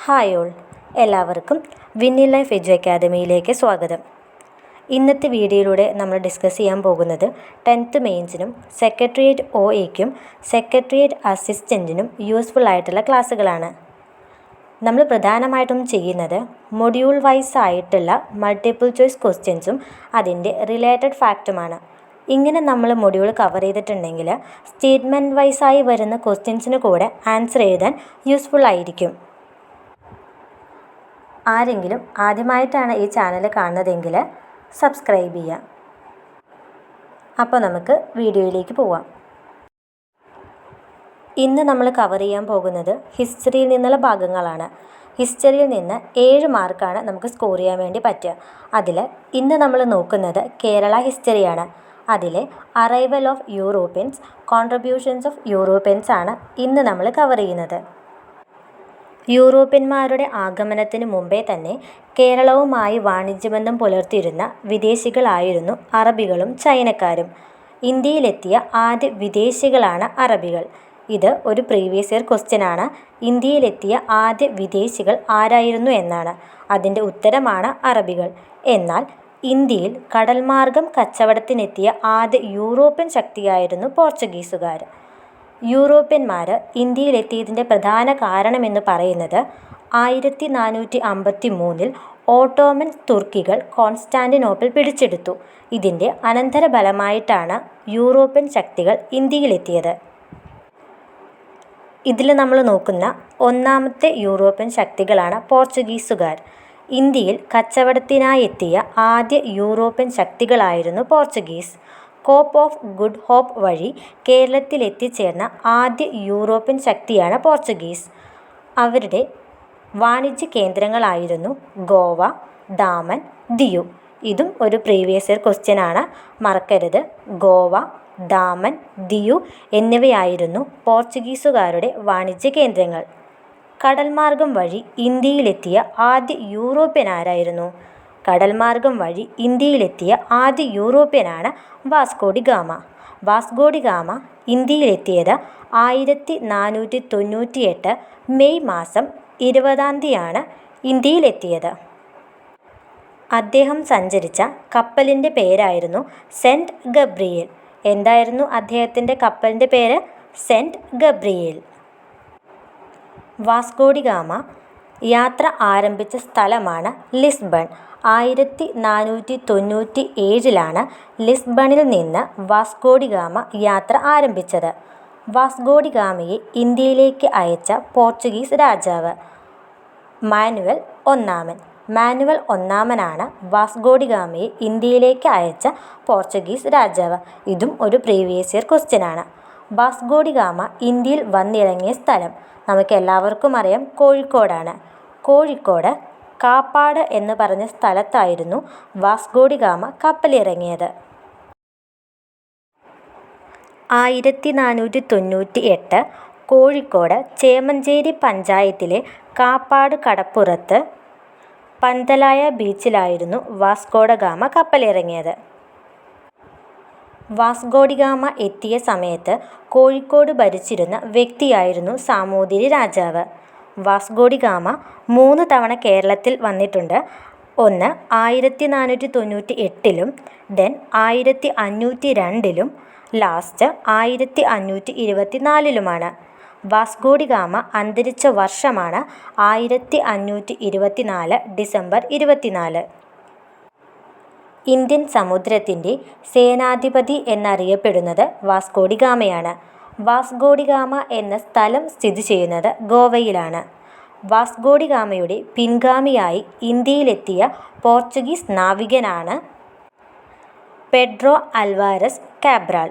Hi all, എല്ലാവർക്കും വിന്നിൻ life എജു അക്കാദമിയിലേക്ക് സ്വാഗതം. ഇന്നത്തെ വീഡിയോയിലൂടെ നമ്മൾ ഡിസ്കസ് ചെയ്യാൻ പോകുന്നത് 10th മെയിൻസിനും സെക്രട്ടേറിയറ്റ് OAക്കും സെക്രട്ടേറിയറ്റ് അസിസ്റ്റൻറ്റിനും യൂസ്ഫുൾ ആയിട്ടുള്ള ക്ലാസ്സുകളാണ്. നമ്മൾ പ്രധാനമായിട്ടും ചെയ്യുന്നത് മൊഡ്യൂൾ വൈസ് ആയിട്ടുള്ള മൾട്ടിപ്പിൾ ചോയ്സ് ക്വസ്റ്റ്യൻസും അതിൻ്റെ റിലേറ്റഡ് ഫാക്റ്റുമാണ്. ഇങ്ങനെ നമ്മൾ മൊഡ്യൂൾ കവർ ചെയ്തിട്ടുണ്ടെങ്കിൽ സ്റ്റേറ്റ്മെൻറ്റ് വൈസായി വരുന്ന ക്വസ്റ്റ്യൻസിന് കൂടെ ആൻസർ എഴുതാൻ യൂസ്ഫുൾ ആയിരിക്കും. ആരെങ്കിലും ആദ്യമായിട്ടാണ് ഈ ചാനൽ കാണുന്നതെങ്കിൽ സബ്സ്ക്രൈബ് ചെയ്യുക. അപ്പോൾ നമുക്ക് വീഡിയോയിലേക്ക് പോവാം. ഇന്ന് നമ്മൾ കവർ ചെയ്യാൻ പോകുന്നത് ഹിസ്റ്ററിയിൽ നിന്നുള്ള ഭാഗങ്ങളാണ്. ഹിസ്റ്ററിയിൽ നിന്ന് 7 മാർക്കാണ് നമുക്ക് സ്കോർ ചെയ്യാൻ വേണ്ടി പറ്റുക. അതിൽ ഇന്ന് നമ്മൾ നോക്കുന്നത് കേരള ഹിസ്റ്ററിയാണ്. അതിലെ arrival of Europeans, contributions of Europeans ആണ് ഇന്ന് നമ്മൾ കവർ ചെയ്യുന്നത്. യൂറോപ്യന്മാരുടെ ആഗമനത്തിന് മുമ്പേ തന്നെ കേരളവുമായി വാണിജ്യബന്ധം പുലർത്തിയിരുന്ന വിദേശികളായിരുന്നു അറബികളും ചൈനക്കാരും. ഇന്ത്യയിലെത്തിയ ആദ്യ വിദേശികളാണ് അറബികൾ. ഇത് ഒരു പ്രീവിയസ് ഇയർ ക്വസ്റ്റ്യനാണ്. ഇന്ത്യയിലെത്തിയ ആദ്യ വിദേശികൾ ആരായിരുന്നു എന്നാണ്. അതിൻ്റെ ഉത്തരമാണ് അറബികൾ. എന്നാൽ ഇന്ത്യയിൽ കടൽമാർഗം കച്ചവടത്തിനെത്തിയ ആദ്യ യൂറോപ്യൻ ശക്തിയായിരുന്നു പോർച്ചുഗീസുകാർ. യൂറോപ്യന്മാർ ഇന്ത്യയിലെത്തിയതിൻ്റെ പ്രധാന കാരണമെന്ന് പറയുന്നത് 1453 ഓട്ടോമൻ തുർക്കികൾ കോൺസ്റ്റാന്റിനോപ്പിൾ പിടിച്ചെടുത്തു. ഇതിൻ്റെ അനന്തരഫലമായിട്ടാണ് യൂറോപ്യൻ ശക്തികൾ ഇന്ത്യയിലെത്തിയത്. ഇതിൽ നമ്മൾ നോക്കുന്ന ഒന്നാമത്തെ യൂറോപ്യൻ ശക്തികളാണ് പോർച്ചുഗീസുകാർ. ഇന്ത്യയിൽ കച്ചവടത്തിനായെത്തിയ ആദ്യ യൂറോപ്യൻ ശക്തികളായിരുന്നു Portuguese. Cape of Good Hope വഴി കേരളത്തിലെത്തിച്ചേർന്ന ആദ്യ യൂറോപ്യൻ ശക്തിയാണ് പോർച്ചുഗീസ്. അവരുടെ വാണിജ്യ കേന്ദ്രങ്ങളായിരുന്നു ഗോവ, ദാമൻ, ദിയു. ഇതും ഒരു പ്രീവിയസ് ഇയർ ക്വസ്റ്റ്യനാണ്, മറക്കരുത്. ഗോവ, ദാമൻ, ദിയു എന്നിവയായിരുന്നു പോർച്ചുഗീസുകാരുടെ വാണിജ്യ കേന്ദ്രങ്ങൾ. കടൽമാർഗം വഴി ഇന്ത്യയിലെത്തിയ ആദ്യ യൂറോപ്യൻ ആരായിരുന്നു? കടൽമാർഗം വഴി ഇന്ത്യയിലെത്തിയ ആദ്യ യൂറോപ്യനാണ് Vasco da Gama. Vasco da Gama ഇന്ത്യയിലെത്തിയത് 1498 മെയ് മാസം 20-ാം തീയതിയാണ് ഇന്ത്യയിലെത്തിയത്. അദ്ദേഹം സഞ്ചരിച്ച കപ്പലിൻ്റെ പേരായിരുന്നു സെൻറ്റ് ഗബ്രിയേൽ. എന്തായിരുന്നു അദ്ദേഹത്തിൻ്റെ കപ്പലിൻ്റെ പേര്? Saint Gabriel. Vasco da Gama യാത്ര ആരംഭിച്ച സ്ഥലമാണ് ലിസ്ബൺ. 1497 ലിസ്ബണിൽ നിന്ന് വാസ്കോ ഡി ഗാമ യാത്ര ആരംഭിച്ചത്. വാസ്കോ ഡി ഗാമയെ ഇന്ത്യയിലേക്ക് അയച്ച പോർച്ചുഗീസ് രാജാവ് മാനുവൽ ഒന്നാമൻ. മാനുവൽ ഒന്നാമനാണ് വാസ്കോ ഡി ഗാമയെ ഇന്ത്യയിലേക്ക് അയച്ച പോർച്ചുഗീസ് രാജാവ്. ഇതും ഒരു പ്രീവിയസ് ഇയർ ക്വസ്റ്റ്യനാണ്. വാസ്കോ ഡി ഗാമ ഇന്ത്യയിൽ വന്നിറങ്ങിയ സ്ഥലം നമുക്കെല്ലാവർക്കും അറിയാം, കോഴിക്കോടാണ്. കോഴിക്കോട് കാപ്പാട് എന്ന് പറഞ്ഞ സ്ഥലത്തായിരുന്നു വാസ്കോ ഡി ഗാമ കപ്പലിറങ്ങിയത്. 1498 കോഴിക്കോട് ചേമഞ്ചേരി പഞ്ചായത്തിലെ കാപ്പാട് കടപ്പുറത്ത് പന്തലായ ബീച്ചിലായിരുന്നു വാസ്കോ ഡി ഗാമ കപ്പലിറങ്ങിയത്. വാസ്കോ ഡി ഗാമ എത്തിയ സമയത്ത് കോഴിക്കോട് ഭരിച്ചിരുന്ന വ്യക്തിയായിരുന്നു സാമൂതിരി രാജാവ്. വാസ്കോ ഡി ഗാമ 3 തവണ കേരളത്തിൽ വന്നിട്ടുണ്ട്. ഒന്ന് 1498 then 1502 last 1524 Vasco da Gama അന്തരിച്ച വർഷമാണ് 1524 ഡിസംബർ 24. ഇന്ത്യൻ സമുദ്രത്തിൻ്റെ സേനാധിപതി എന്നറിയപ്പെടുന്നത് വാസ്കോ ഡി ഗാമയാണ്. വാസ്കോ ഡി ഗാമ എന്ന സ്ഥലം സ്ഥിതി ചെയ്യുന്നത് ഗോവയിലാണ്. വാസ്കോ ഡി ഗാമയുടെ പിൻഗാമിയായി ഇന്ത്യയിലെത്തിയ പോർച്ചുഗീസ് നാവികനാണ് പെഡ്രോ അൽവാരസ് കാബ്രാൾ.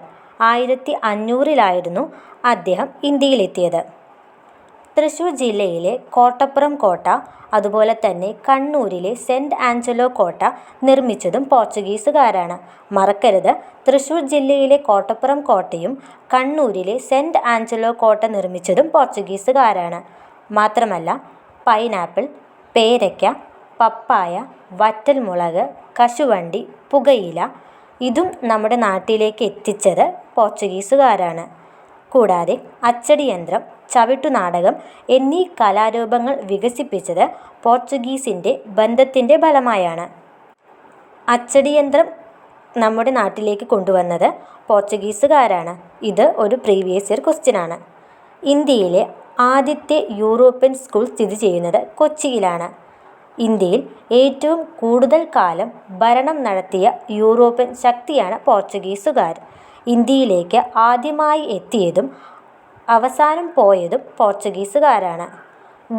1500 അദ്ദേഹം ഇന്ത്യയിലെത്തിയത്. തൃശ്ശൂർ ജില്ലയിലെ കോട്ടപ്പുറം കോട്ട, അതുപോലെ തന്നെ കണ്ണൂരിലെ സെൻറ്റ് ആഞ്ചലോ കോട്ട നിർമ്മിച്ചതും പോർച്ചുഗീസുകാരാണ്. മറക്കരുത്, തൃശ്ശൂർ ജില്ലയിലെ കോട്ടപ്പുറം കോട്ടയും കണ്ണൂരിലെ സെൻറ്റ് ആഞ്ചലോ കോട്ട നിർമ്മിച്ചതും പോർച്ചുഗീസുകാരാണ്. മാത്രമല്ല പൈനാപ്പിൾ, പേരയ്ക്ക, പപ്പായ, വറ്റൽമുളക്, കശുവണ്ടി, പുകയില ഇതും നമ്മുടെ നാട്ടിലേക്ക് എത്തിച്ചത് പോർച്ചുഗീസുകാരാണ്. കൂടാതെ അച്ചടിയന്ത്രം, ചവിട്ടുനാടകം എന്നീ കലാരൂപങ്ങൾ വികസിപ്പിച്ചത് പോർച്ചുഗീസിൻ്റെ ബന്ധത്തിൻ്റെ ഫലമായാണ്. അച്ചടിയന്ത്രം നമ്മുടെ നാട്ടിലേക്ക് കൊണ്ടുവന്നത് പോർച്ചുഗീസുകാരാണ്. ഇത് ഒരു പ്രീവിയസ് ഇയർ ക്വസ്റ്റ്യനാണ്. ഇന്ത്യയിലെ ആദ്യത്തെ യൂറോപ്യൻ സ്കൂൾ സ്ഥിതി ചെയ്യുന്നത് കൊച്ചിയിലാണ്. ഇന്ത്യയിൽ ഏറ്റവും കൂടുതൽ കാലം ഭരണം നടത്തിയ യൂറോപ്യൻ ശക്തിയാണ് പോർച്ചുഗീസുകാർ. ഇന്ത്യയിലേക്ക് ആദ്യമായി എത്തിയതും അവസാനം പോയതും പോർച്ചുഗീസുകാരാണ്.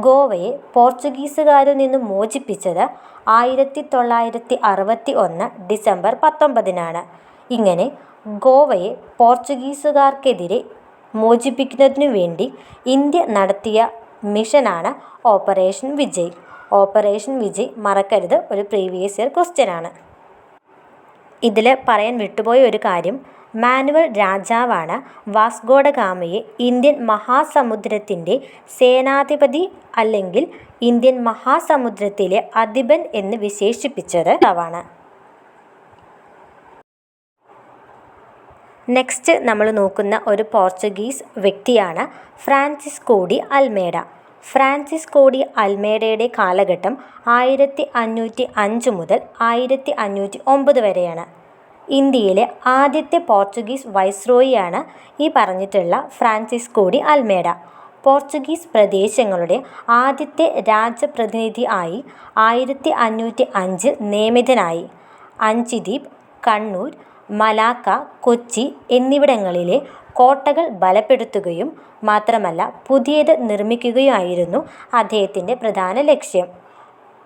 ഗോവയെ പോർച്ചുഗീസുകാരിൽ നിന്നും മോചിപ്പിച്ചത് 1961 ഡിസംബർ 19-നാണ്. ഇങ്ങനെ ഗോവയെ പോർച്ചുഗീസുകാർക്കെതിരെ മോചിപ്പിക്കുന്നതിനു വേണ്ടി ഇന്ത്യ നടത്തിയ മിഷനാണ് ഓപ്പറേഷൻ വിജയ്. ഓപ്പറേഷൻ വിജയ് മറക്കരുത്, ഒരു പ്രീവിയസ് ഇയർ ക്വസ്റ്റ്യനാണ്. ഇതിൽ പറയാൻ വിട്ടുപോയ ഒരു കാര്യം, മാനുവൽ രാജാവാണ് വാസ്കോഡഗാമയെ ഇന്ത്യൻ മഹാസമുദ്രത്തിൻ്റെ സേനാധിപതി അല്ലെങ്കിൽ ഇന്ത്യൻ മഹാസമുദ്രത്തിലെ അധിപൻ എന്ന് വിശേഷിപ്പിച്ചത് ആണ്. നെക്സ്റ്റ് നമ്മൾ നോക്കുന്ന ഒരു പോർച്ചുഗീസ് വ്യക്തിയാണ് Francisco de Almeida. Francisco de അൽമേഡയുടെ കാലഘട്ടം 1505 മുതൽ 1509 വരെയാണ്. ഇന്ത്യയിലെ ആദ്യത്തെ പോർച്ചുഗീസ് വൈസ്രോയിയാണ് ഈ പറഞ്ഞിട്ടുള്ള ഫ്രാൻസിസ്കോ ഡി അൽമേഡ. പോർച്ചുഗീസ് പ്രദേശങ്ങളുടെ ആദ്യത്തെ രാജപ്രതിനിധി ആയി 1505 നിയമിതനായി. അഞ്ചുദ്വീപ്, കണ്ണൂർ, മലാക്ക, കൊച്ചി എന്നിവിടങ്ങളിലെ കോട്ടകൾ ബലപ്പെടുത്തുകയും മാത്രമല്ല പുതിയത് നിർമ്മിക്കുകയായിരുന്നു അദ്ദേഹത്തിൻ്റെ പ്രധാന ലക്ഷ്യം.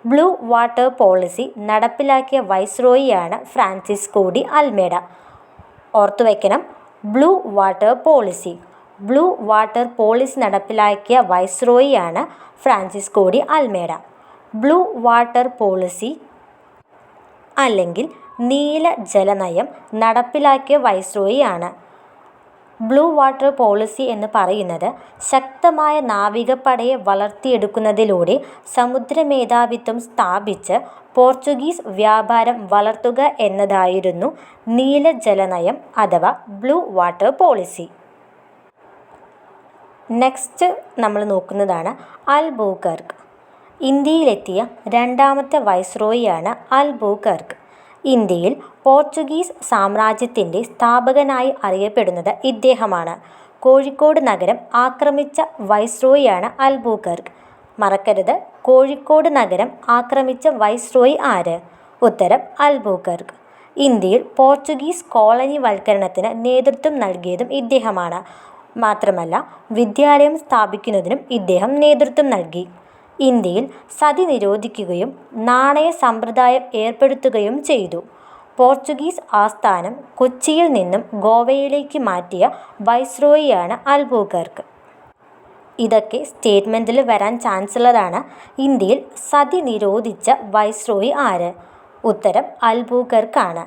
ബ്ലൂ വാട്ടർ പോളിസി നടപ്പിലാക്കിയ വൈസ്രോയിയാണ് ഫ്രാൻസിസ്കോ ഡി അൽമേഡ. ഓർത്തുവയ്ക്കണം, blue water policy. Blue water policy നടപ്പിലാക്കിയ വൈസ്രോയിയാണ് Francisco de Almeida. Blue water policy അല്ലെങ്കിൽ നീല ജലനയം നടപ്പിലാക്കിയ വൈസ്രോയിയാണ്. ബ്ലൂ വാട്ടർ പോളിസി എന്ന് പറയുന്നത് ശക്തമായ നാവികപ്പടയെ വളർത്തിയെടുക്കുന്നതിലൂടെ സമുദ്രമേധാവിത്വം സ്ഥാപിച്ച് പോർച്ചുഗീസ് വ്യാപാരം വളർത്തുക എന്നതായിരുന്നു നീല ജലനയം അഥവാ ബ്ലൂ വാട്ടർ പോളിസി. നെക്സ്റ്റ് നമ്മൾ നോക്കുന്നതാണ് അൽബുക്കർക്ക്. ഇന്ത്യയിലെത്തിയ രണ്ടാമത്തെ വൈസ്രോയിയാണ് അൽബുക്കർക്ക്. ഇന്ത്യയിൽ പോർച്ചുഗീസ് സാമ്രാജ്യത്തിൻ്റെ സ്ഥാപകനായി അറിയപ്പെടുന്നത് ഇദ്ദേഹമാണ്. കോഴിക്കോട് നഗരം ആക്രമിച്ച വൈസ്രോയിയാണ് അൽബുക്കർക്ക്. മറക്കരുത്, കോഴിക്കോട് നഗരം ആക്രമിച്ച വൈസ്രോയി ആര്? ഉത്തരം അൽബുക്കർക്ക്. ഇന്ത്യയിൽ പോർച്ചുഗീസ് കോളനിവൽക്കരണത്തിന് നേതൃത്വം നൽകിയതും ഇദ്ദേഹമാണ്. മാത്രമല്ല വിദ്യാലയം സ്ഥാപിക്കുന്നതിനും ഇദ്ദേഹം നേതൃത്വം നൽകി. ഇന്ത്യയിൽ സതി നിരോധിക്കുകയും നാണയ സമ്പ്രദായം ഏർപ്പെടുത്തുകയും ചെയ്തു. പോർച്ചുഗീസ് ആസ്ഥാനം കൊച്ചിയിൽ നിന്നും ഗോവയിലേക്ക് മാറ്റിയ വൈസ്രോയിയാണ് അൽബുക്കർക്ക്. ഇതൊക്കെ സ്റ്റേറ്റ്മെൻറ്റിൽ വരാൻ ചാൻസ് ഉള്ളതാണ്. ഇന്ത്യയിൽ സതി നിരോധിച്ച വൈസ്രോയി ആര്? ഉത്തരം അൽബുക്കർക്കാണ്.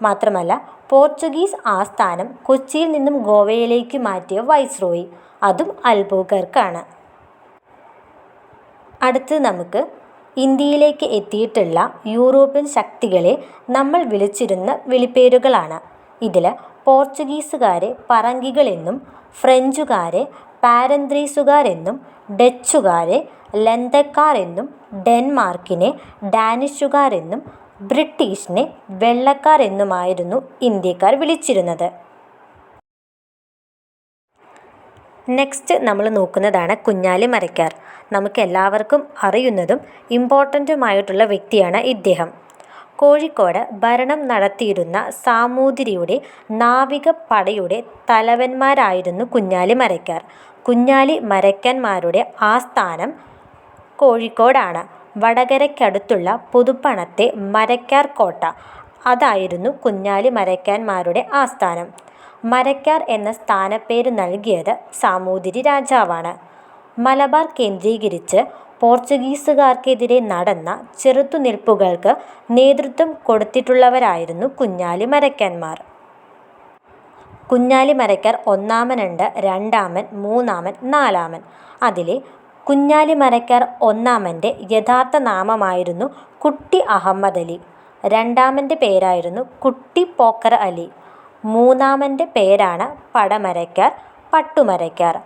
മാത്രമല്ല പോർച്ചുഗീസ് ആസ്ഥാനം കൊച്ചിയിൽ നിന്നും ഗോവയിലേക്ക് മാറ്റിയ വൈസ്രോയി, അതും അൽബുക്കർക്കാണ്. അടുത്ത് നമുക്ക് ഇന്ത്യയിലേക്ക് എത്തിയിട്ടുള്ള യൂറോപ്യൻ ശക്തികളെ നമ്മൾ വിളിച്ചിരുന്ന വിളിപ്പേരുകളാണ്. ഇതിൽ പോർച്ചുഗീസുകാരെ പറങ്കികളെന്നും ഫ്രഞ്ചുകാരെ പാരന്ത്രീസുകാരെന്നും ഡച്ചുകാരെ ലന്തക്കാർ എന്നും ഡെൻമാർക്കിനെ ഡാനിഷുകാരെന്നും ബ്രിട്ടീഷിനെ വെള്ളക്കാർ എന്നുമായിരുന്നു ഇന്ത്യക്കാർ വിളിച്ചിരുന്നത്. നെക്സ്റ്റ് നമ്മൾ നോക്കുന്നതാണ് കുഞ്ഞാലി മരയ്ക്കാർ. നമുക്കെല്ലാവർക്കും അറിയുന്നതും ഇമ്പോർട്ടൻറ്റുമായിട്ടുള്ള വ്യക്തിയാണ് ഇദ്ദേഹം. കോഴിക്കോട് ഭരണം നടത്തിയിരുന്ന സാമൂതിരിയുടെ നാവികപ്പടയുടെ തലവന്മാരായിരുന്നു കുഞ്ഞാലി മരയ്ക്കാർ. കുഞ്ഞാലി മരയ്ക്കന്മാരുടെ ആസ്ഥാനം കോഴിക്കോടാണ്. വടകരയ്ക്കടുത്തുള്ള പുതുപ്പണത്തെ മരയ്ക്കാർ കോട്ട, അതായിരുന്നു കുഞ്ഞാലി മരയ്ക്കന്മാരുടെ ആസ്ഥാനം. മരയ്ക്കാർ എന്ന സ്ഥാനപ്പേര് നൽകിയത് സാമൂതിരി രാജാവാണ്. മലബാർ കേന്ദ്രീകരിച്ച് പോർച്ചുഗീസുകാർക്കെതിരെ നടന്ന ചെറുത്തുനിൽപ്പുകൾക്ക് നേതൃത്വം കൊടുത്തിട്ടുള്ളവരായിരുന്നു കുഞ്ഞാലി മരയ്ക്കന്മാർ. കുഞ്ഞാലി മരയ്ക്കാർ ഒന്നാമനുണ്ട്, രണ്ടാമൻ, മൂന്നാമൻ, നാലാമൻ. അതിലെ കുഞ്ഞാലി മരയ്ക്കാർ ഒന്നാമൻ്റെ യഥാർത്ഥ നാമമായിരുന്നു കുട്ടി അഹമ്മദ് അലി. രണ്ടാമൻ്റെ പേരായിരുന്നു കുട്ടി പോക്കർ അലി. മൂന്നാമൻ്റെ പേരാണ് പടമരയ്ക്കാർ, പട്ടുമരയ്ക്കാർ.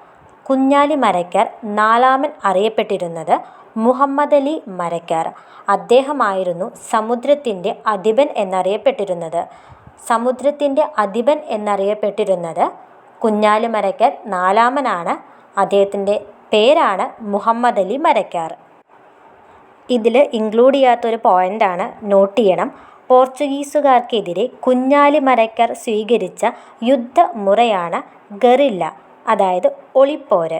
കുഞ്ഞാലി മരയ്ക്കാർ നാലാമൻ അറിയപ്പെട്ടിരുന്നത് മുഹമ്മദ് അലി മരയ്ക്കാർ. അദ്ദേഹമായിരുന്നു സമുദ്രത്തിൻ്റെ അധിപൻ എന്നറിയപ്പെട്ടിരുന്നത്. സമുദ്രത്തിൻ്റെ അധിപൻ എന്നറിയപ്പെട്ടിരുന്നത് കുഞ്ഞാലി മരയ്ക്കാർ നാലാമനാണ്. അദ്ദേഹത്തിൻ്റെ പേരാണ് മുഹമ്മദ് അലി മരയ്ക്കാർ. ഇതിൽ ഇൻക്ലൂഡ് ചെയ്യാത്തൊരു പോയിൻ്റാണ്, നോട്ട് ചെയ്യണം. പോർച്ചുഗീസുകാർക്കെതിരെ കുഞ്ഞാലി മരയ്ക്കാർ സ്വീകരിച്ച യുദ്ധമുറയാണ് ഗറില്ല, അതായത് ഒളിപ്പോര്.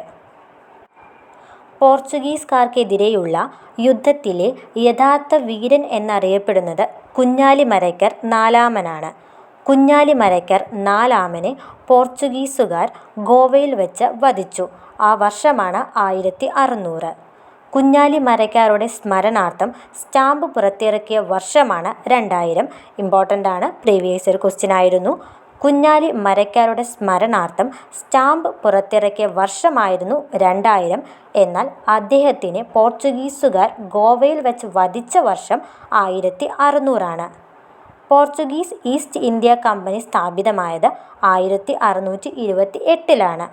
പോർച്ചുഗീസുകാർക്കെതിരെയുള്ള യുദ്ധത്തിലെ യഥാർത്ഥ വീരൻ എന്നറിയപ്പെടുന്നത് കുഞ്ഞാലി മരയ്ക്കാർ നാലാമനാണ്. കുഞ്ഞാലി മരയ്ക്കാർ നാലാമനെ പോർച്ചുഗീസുകാർ ഗോവയിൽ വെച്ച് വധിച്ചു. ആ വർഷമാണ് 1600. കുഞ്ഞാലി മരയ്ക്കാരുടെ സ്മരണാർത്ഥം സ്റ്റാമ്പ് പുറത്തിറക്കിയ വർഷമാണ് 2000. ഇമ്പോർട്ടൻ്റ് ആണ്, പ്രീവിയസ് ഇയർ ക്വസ്റ്റ്യൻ ആയിരുന്നു. കുഞ്ഞാലി മരയ്ക്കാരുടെ സ്മരണാർത്ഥം സ്റ്റാമ്പ് പുറത്തിറക്കിയ വർഷമായിരുന്നു 2000. എന്നാൽ അദ്ദേഹത്തിനെ പോർച്ചുഗീസുകാർ ഗോവയിൽ വെച്ച് വധിച്ച വർഷം 1600 പോർച്ചുഗീസ് ഈസ്റ്റ് ഇന്ത്യ കമ്പനി സ്ഥാപിതമായത് 1628.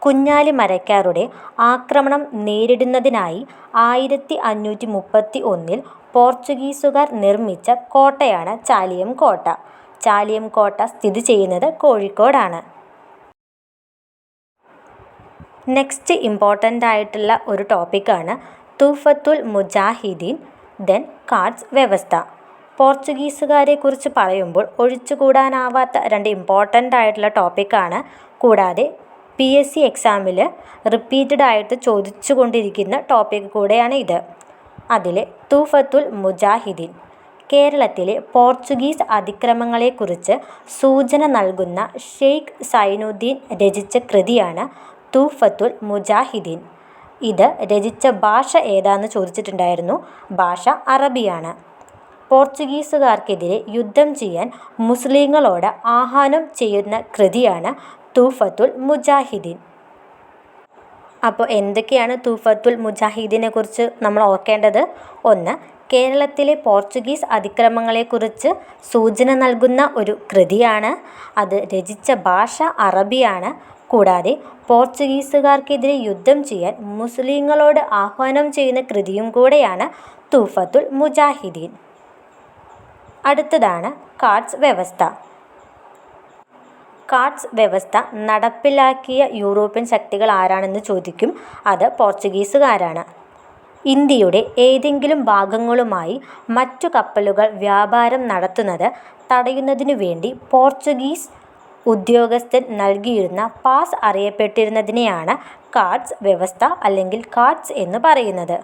കുഞ്ഞാലി മരയ്ക്കാരുടെ ആക്രമണം നേരിടുന്നതിനായി 1531 പോർച്ചുഗീസുകാർ നിർമ്മിച്ച കോട്ടയാണ് ചാലിയം കോട്ട. ചാലിയം കോട്ട സ്ഥിതി ചെയ്യുന്നത് കോഴിക്കോടാണ്. നെക്സ്റ്റ് ഇമ്പോർട്ടൻ്റ് ആയിട്ടുള്ള ഒരു ടോപ്പിക്കാണ് തൂഫത്തുൽ മുജാഹിദീൻ ദെൻ കാർഡ്സ് വ്യവസ്ഥ. പോർച്ചുഗീസുകാരെ കുറിച്ച് പറയുമ്പോൾ ഒഴിച്ചുകൂടാനാവാത്ത 2 ഇമ്പോർട്ടൻ്റ് ആയിട്ടുള്ള ടോപ്പിക്കാണ്. കൂടാതെ PSC എക്സാമിൽ റിപ്പീറ്റഡ് ആയിട്ട് ചോദിച്ചു കൊണ്ടിരിക്കുന്ന ടോപ്പിക് കൂടെയാണ് ഇത്. അതിൽ തൂഫത്തുൽ മുജാഹിദീൻ കേരളത്തിലെ പോർച്ചുഗീസ് അതിക്രമങ്ങളെക്കുറിച്ച് സൂചന നൽകുന്ന ഷെയ്ഖ് സൈനുദ്ദീൻ രചിച്ച കൃതിയാണ് തൂഫത്തുൽ മുജാഹിദീൻ. ഇത് രചിച്ച ഭാഷ ഏതാണെന്ന് ചോദിച്ചിട്ടുണ്ടായിരുന്നു. ഭാഷ അറബിയാണ്. പോർച്ചുഗീസുകാർക്കെതിരെ യുദ്ധം ചെയ്യാൻ മുസ്ലിങ്ങളോട് ആഹ്വാനം ചെയ്യുന്ന കൃതിയാണ് തൂഫത്തുൽ മുജാഹിദീൻ. അപ്പോൾ എന്തൊക്കെയാണ് തൂഫത്തുൽ മുജാഹിദീനെ കുറിച്ച് നമ്മൾ ഓർക്കേണ്ടത്? 1. കേരളത്തിലെ പോർച്ചുഗീസ് അതിക്രമങ്ങളെക്കുറിച്ച് സൂചന നൽകുന്ന ഒരു കൃതിയാണ്. അത് രചിച്ച ഭാഷ അറബിയാണ്. കൂടാതെ പോർച്ചുഗീസുകാർക്കെതിരെ യുദ്ധം ചെയ്യാൻ മുസ്ലിങ്ങളോട് ആഹ്വാനം ചെയ്യുന്ന കൃതിയും കൂടെയാണ് തൂഫത്തുൽ മുജാഹിദീൻ. അടുത്തതാണ് കാർഡ്സ് വ്യവസ്ഥ. കാർഡ്സ് വ്യവസ്ഥ നടപ്പിലാക്കിയ യൂറോപ്യൻ ശക്തികൾ ആരാണെന്ന് ചോദിക്കും. അത് പോർച്ചുഗീസുകാരാണ്. ഇന്ത്യയുടെ ഏതെങ്കിലും ഭാഗങ്ങളുമായി മറ്റു കപ്പലുകൾ വ്യാപാരം നടത്തുന്നത് തടയുന്നതിനു വേണ്ടി പോർച്ചുഗീസ് ഉദ്യോഗസ്ഥൻ നൽകിയിരുന്ന പാസ് അറിയപ്പെട്ടിരുന്നതിനെയാണ് കാർഡ്സ് വ്യവസ്ഥ അല്ലെങ്കിൽ കാർഡ്സ് എന്ന് പറയുന്നത്.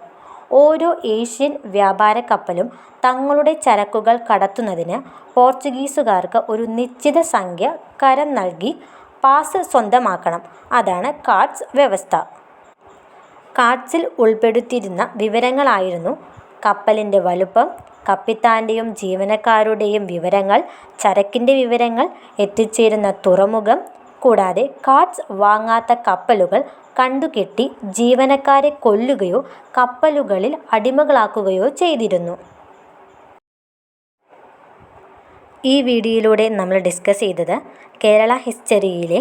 ഓരോ ഏഷ്യൻ വ്യാപാര കപ്പലും തങ്ങളുടെ ചരക്കുകൾ കടത്തുന്നതിന് പോർച്ചുഗീസുകാർക്ക് ഒരു നിശ്ചിത സംഖ്യ കരം നൽകി പാസ് സ്വന്തമാക്കണം. അതാണ് കാർഡ്സ് വ്യവസ്ഥ. കാർഡ്സിൽ ഉൾപ്പെടുത്തിയിരുന്ന വിവരങ്ങളായിരുന്നു കപ്പലിൻ്റെ വലുപ്പം, കപ്പിത്താൻ്റെയും ജീവനക്കാരുടെയും വിവരങ്ങൾ, ചരക്കിൻ്റെ വിവരങ്ങൾ, എത്തിച്ചേരുന്ന തുറമുഖം. കൂടാതെ കാർഡ്സ് വാങ്ങാത്ത കപ്പലുകൾ കണ്ടുകെട്ടി ജീവനക്കാരെ കൊല്ലുകയോ കപ്പലുകളിൽ അടിമകളാക്കുകയോ ചെയ്തിരുന്നു. ഈ വീഡിയോയിലൂടെ നമ്മൾ ഡിസ്കസ് ചെയ്തത് കേരള ഹിസ്റ്ററിയിലെ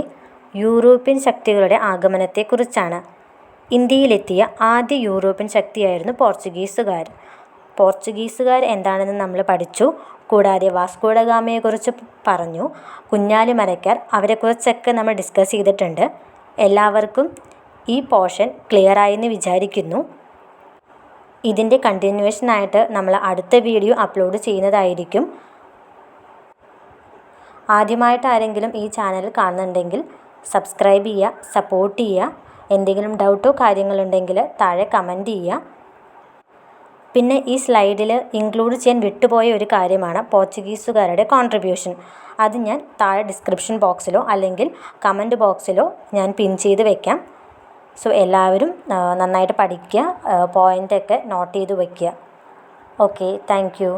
യൂറോപ്യൻ ശക്തികളുടെ ആഗമനത്തെക്കുറിച്ചാണ്. ഇന്ത്യയിലെത്തിയ ആദ്യ യൂറോപ്യൻ ശക്തിയായിരുന്നു പോർച്ചുഗീസുകാർ. പോർച്ചുഗീസുകാർ എന്താണെന്ന് നമ്മൾ പഠിച്ചു. കൂടാതെ വാസ്കോ ഡ ഗാമയെക്കുറിച്ച് പറഞ്ഞു. കുഞ്ഞാലി മരയ്ക്കാർ, അവരെക്കുറിച്ചൊക്കെ നമ്മൾ ഡിസ്കസ് ചെയ്തിട്ടുണ്ട്. എല്ലാവർക്കും ഈ പോർഷൻ ക്ലിയറായെന്ന് വിചാരിക്കുന്നു. ഇതിൻ്റെ കണ്ടിന്യൂവേഷനായിട്ട് നമ്മൾ അടുത്ത വീഡിയോ അപ്ലോഡ് ചെയ്യുന്നതായിരിക്കും. ആദ്യമായിട്ട് ആരെങ്കിലും ഈ ചാനൽ കാണുന്നുണ്ടെങ്കിൽ സബ്സ്ക്രൈബ് ചെയ്യുക, സപ്പോർട്ട് ചെയ്യുക. എന്തെങ്കിലും ഡൗട്ടോ കാര്യങ്ങളുണ്ടെങ്കിൽ താഴെ കമൻറ്റ് ചെയ്യുക. പിന്നെ ഈ സ്ലൈഡിൽ ഇൻക്ലൂഡ് ചെയ്യാൻ വിട്ടുപോയ ഒരു കാര്യമാണ് പോർച്ചുഗീസുകാരുടെ കോൺട്രിബ്യൂഷൻ. അത് ഞാൻ താഴെ ഡിസ്ക്രിപ്ഷൻ ബോക്സിലോ അല്ലെങ്കിൽ കമൻറ്റ് ബോക്സിലോ ഞാൻ പിൻ ചെയ്ത് വെക്കാം. സോ എല്ലാവരും നന്നായിട്ട് പഠിക്കുക, പോയിൻ്റൊക്കെ നോട്ട് ചെയ്ത് വയ്ക്കുക. Okay, thank you.